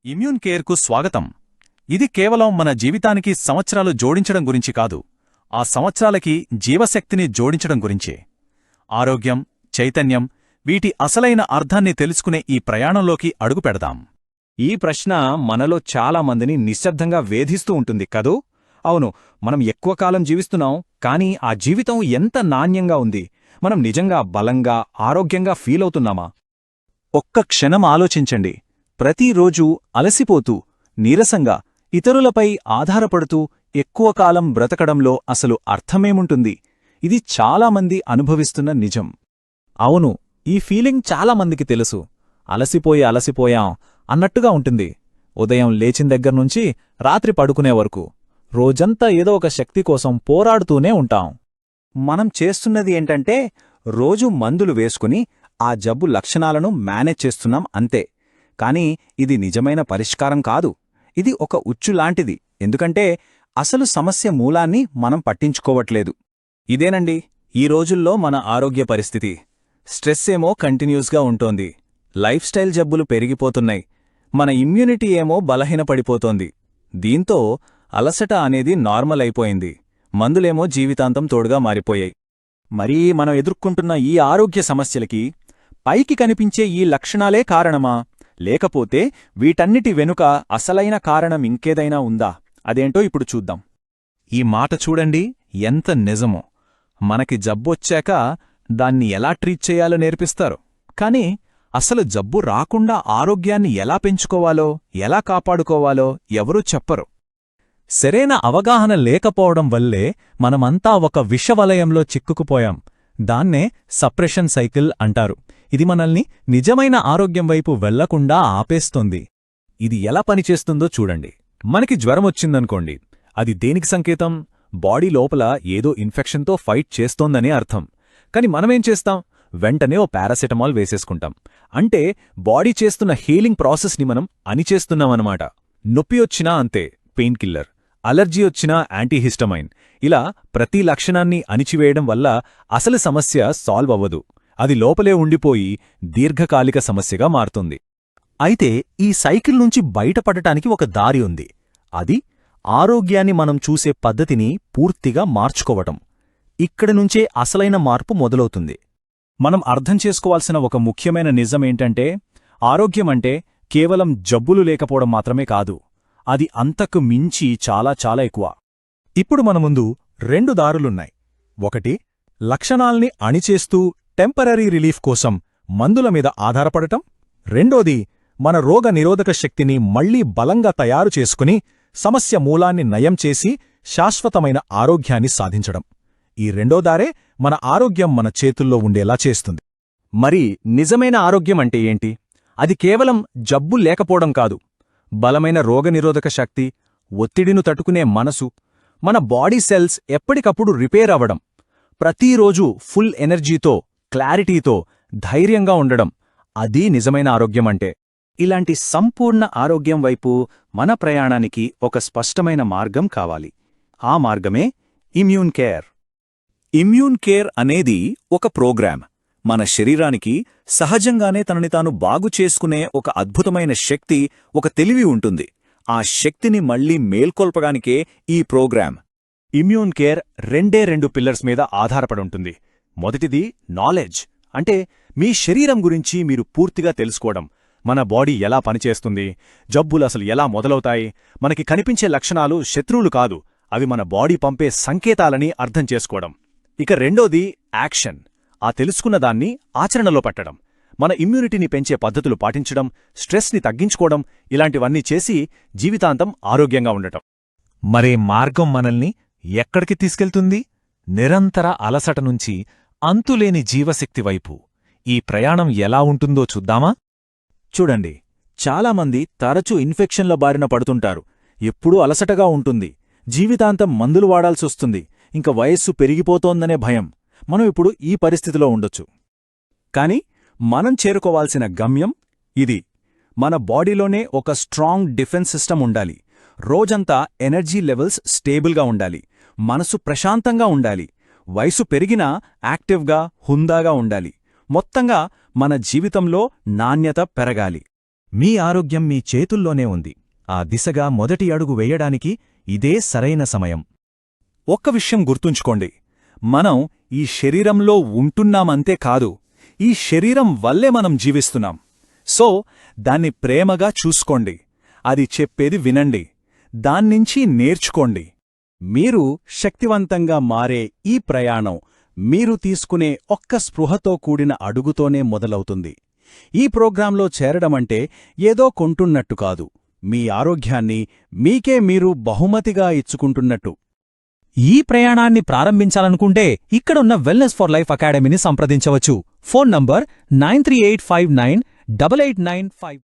Immune కేర్కు స్వాగతం. ఇది కేవలం మన జీవితానికి సంవత్సరాలు జోడించడం గురించి కాదు, ఆ సంవత్సరాలకి జీవశక్తిని జోడించడం గురించే. ఆరోగ్యం, చైతన్యం, వీటి అసలైన అర్థాన్ని తెలుసుకునే ఈ ప్రయాణంలోకి అడుగుపెడదాం. ఈ ప్రశ్న మనలో చాలామందిని నిశ్శబ్దంగా వేధిస్తూ ఉంటుంది కదూ. అవును, మనం ఎక్కువ కాలం జీవిస్తున్నాం, కానీ ఆ జీవితం ఎంత నాణ్యంగా ఉంది? మనం నిజంగా బలంగా, ఆరోగ్యంగా ఫీలవుతున్నామా? ఒక్క క్షణం ఆలోచించండి. ప్రతిరోజూ అలసిపోతూ, నీరసంగా, ఇతరులపై ఆధారపడుతూ ఎక్కువ కాలం బ్రతకడంలో అసలు అర్థమేముంటుంది? ఇది చాలామంది అనుభవిస్తున్న నిజం. అవును, ఈ ఫీలింగ్ చాలామందికి తెలుసు. అలసిపోయాం అన్నట్టుగా ఉంటుంది. ఉదయం లేచిన దగ్గర్నుంచి రాత్రి పడుకునే వరకు రోజంతా ఏదో ఒక శక్తి కోసం పోరాడుతూనే ఉంటాం. మనం చేస్తున్నది ఏంటంటే, రోజూ మందులు వేసుకుని ఆ జబ్బు లక్షణాలను మేనేజ్ చేస్తున్నాం అంతే. కానీ ఇది నిజమైన పరిష్కారం కాదు. ఇది ఒక ఉచ్చులాంటిది. ఎందుకంటే అసలు సమస్య మూలాన్ని మనం పట్టించుకోవట్లేదు. ఇదేనండి ఈ రోజుల్లో మన ఆరోగ్య పరిస్థితి. స్ట్రెస్ ఏమో కంటిన్యూస్గా ఉంటోంది, లైఫ్ స్టైల్ జబ్బులు పెరిగిపోతున్నాయి, మన ఇమ్యూనిటీ ఏమో బలహీనపడిపోతోంది. దీంతో అలసట అనేది నార్మల్ అయిపోయింది, మందులేమో జీవితాంతం తోడుగా మారిపోయాయి. మరీ మనం ఎదుర్కొంటున్న ఈ ఆరోగ్య సమస్యలకి పైకి కనిపించే ఈ లక్షణాలే కారణమా, లేకపోతే వీటన్నిటి వెనుక అసలైన కారణం ఇంకేదైనా ఉందా? అదేంటో ఇప్పుడు చూద్దాం. ఈ మాట చూడండి, ఎంత నిజమో. మనకి జబ్బొచ్చాక దాన్ని ఎలా ట్రీట్ చేయాలో నేర్పిస్తారు, కానీ అసలు జబ్బు రాకుండా ఆరోగ్యాన్ని ఎలా పెంచుకోవాలో, ఎలా కాపాడుకోవాలో ఎవరూ చెప్పరు. సరైన అవగాహన లేకపోవడం వల్లే మనమంతా ఒక విషవలయంలో చిక్కుకుపోయాం. దాన్నే సప్రెషన్ సైకిల్ అంటారు. ఇది మనల్ని నిజమైన ఆరోగ్యం వైపు వెళ్లకుండా ఆపేస్తోంది. ఇది ఎలా పనిచేస్తుందో చూడండి. మనకి జ్వరమొచ్చిందనుకోండి, అది దేనికి సంకేతం? బాడీ లోపల ఏదో ఇన్ఫెక్షన్తో ఫైట్ చేస్తోందనే అర్థం. కాని మనమేం చేస్తాం? వెంటనే ఓ పారాసెటమాల్ వేసేసుకుంటాం. అంటే బాడీ చేస్తున్న హీలింగ్ ప్రాసెస్ని మనం అణిచేస్తున్నామన్నమాట. నొప్పి వచ్చినా అంతే, పెయిన్ కిల్లర్. అలర్జీ వచ్చినా యాంటీహిస్టమైన్. ఇలా ప్రతి లక్షణాన్ని అణిచివేయడం వల్ల అసలు సమస్య సాల్వ్ అవ్వదు. అది లోపలే ఉండిపోయి దీర్ఘకాలిక సమస్యగా మారుతుంది. అయితే ఈ సైకిల్ నుంచి బయటపడటానికి ఒక దారి ఉంది. అది ఆరోగ్యాన్ని మనం చూసే పద్ధతిని పూర్తిగా మార్చుకోవటం. ఇక్కడి నుంచే అసలైన మార్పు మొదలవుతుంది. మనం అర్థం చేసుకోవాల్సిన ఒక ముఖ్యమైన నిజమేంటంటే, ఆరోగ్యమంటే కేవలం జబ్బులు లేకపోవడం మాత్రమే కాదు, అది అంతకు మించి చాలా చాలా ఎక్కువ. ఇప్పుడు మన ముందు రెండు దారులున్నాయి. ఒకటి, లక్షణాల్ని అణిచేస్తూ టెంపరరీ రిలీఫ్ కోసం మందుల మీద ఆధారపడటం. రెండోది, మన రోగ నిరోధక శక్తిని మళ్లీ బలంగా తయారు చేసుకుని సమస్య మూలాన్ని నయం చేసి శాశ్వతమైన ఆరోగ్యాన్ని సాధించడం. ఈ రెండో దారే మన ఆరోగ్యం మన చేతుల్లో ఉండేలా చేస్తుంది. మరి నిజమైన ఆరోగ్యం అంటే ఏంటి? అది కేవలం జబ్బు లేకపోవడం కాదు, బలమైన రోగనిరోధక శక్తి, ఒత్తిడిను తట్టుకునే మనసు, మన బాడీ సెల్స్ ఎప్పటికప్పుడు రిపేర్ అవ్వడం, ప్రతిరోజూ ఫుల్ ఎనర్జీతో, క్లారిటీతో, ధైర్యంగా ఉండడం, అదీ నిజమైన ఆరోగ్యమంటే. ఇలాంటి సంపూర్ణ ఆరోగ్యం వైపు మన ప్రయాణానికి ఒక స్పష్టమైన మార్గం కావాలి. ఆ మార్గమే ఇమ్యూన్ కేర్. ఇమ్యూన్ కేర్ అనేది ఒక ప్రోగ్రామ్. మన శరీరానికి సహజంగానే తనని తాను బాగు చేసుకునే ఒక అద్భుతమైన శక్తి, ఒక తెలివి ఉంటుంది. ఆ శక్తిని మళ్లీ మేల్కొల్పడానికే ఈ ప్రోగ్రామ్. ఇమ్యూన్ కేర్ రెండు పిల్లర్స్ మీద ఆధారపడుంటుంది. మొదటిది నాలెడ్జ్, అంటే మీ శరీరం గురించి మీరు పూర్తిగా తెలుసుకోవడం. మన బాడీ ఎలా పనిచేస్తుంది, జబ్బులు అసలు ఎలా మొదలవుతాయి, మనకి కనిపించే లక్షణాలు శత్రువులు కాదు, అవి మన బాడీ పంపే సంకేతాలని అర్థం చేసుకోవడం. ఇక రెండోది యాక్షన్, ఆ తెలుసుకున్నదాన్ని ఆచరణలో పెట్టడం. మన ఇమ్యూనిటీని పెంచే పద్ధతులు పాటించడం, స్ట్రెస్ని తగ్గించుకోవడం, ఇలాంటివన్నీ చేసి జీవితాంతం ఆరోగ్యంగా ఉండటం. మరే మార్గం మనల్ని ఎక్కడికి తీసుకెళ్తుంది? నిరంతర అలసట నుంచి అంతులేని జీవశక్తి వైపు. ఈ ప్రయాణం ఎలా ఉంటుందో చూద్దామా? చూడండి, చాలామంది తరచూ ఇన్ఫెక్షన్ల బారిన పడుతుంటారు. ఎప్పుడూ అలసటగా ఉంటుంది, జీవితాంతం మందులు వాడాల్సొస్తుంది, ఇంక వయస్సు పెరిగిపోతోందనే భయం. మనం ఇప్పుడు ఈ పరిస్థితిలో ఉండొచ్చు. కాని మనం చేరుకోవాల్సిన గమ్యం ఇది. మన బాడీలోనే ఒక స్ట్రాంగ్ డిఫెన్స్ సిస్టమ్ ఉండాలి. రోజంతా ఎనర్జీ లెవెల్స్ స్టేబుల్గా ఉండాలి, మనసు ప్రశాంతంగా ఉండాలి, వయసు పెరిగినా యాక్టివ్గా, హుందాగా ఉండాలి. మొత్తంగా మన జీవితంలో నాణ్యత పెరగాలి. మీ ఆరోగ్యం మీ చేతుల్లోనే ఉంది. ఆ దిశగా మొదటి అడుగు వేయడానికి ఇదే సరైన సమయం. ఒక్క విషయం గుర్తుంచుకోండి, మనం ఈ శరీరంలో ఉంటున్నామంతే కాదు, ఈ శరీరం వల్లే మనం జీవిస్తున్నాం. సో దాన్ని ప్రేమగా చూసుకోండి, అది చెప్పేది వినండి, దాన్నించి నేర్చుకోండి. మీరు శక్తివంతంగా మారే ఈ ప్రయాణం మీరు తీసుకునే ఒక్క స్పృహతో కూడిన అడుగుతోనే మొదలవుతుంది. ఈ ప్రోగ్రాంలో చేరడమంటే ఏదో కొంటున్నట్టు కాదు, మీ ఆరోగ్యాన్ని మీకే మీరు బహుమతిగా ఇచ్చుకుంటున్నట్టు. ఈ ప్రయాణాన్ని ప్రారంభించాలనుకుంటే ఇక్కడున్న వెల్నెస్ ఫర్ లైఫ్ అకాడమీని సంప్రదించవచ్చు. Phone number 9385988985.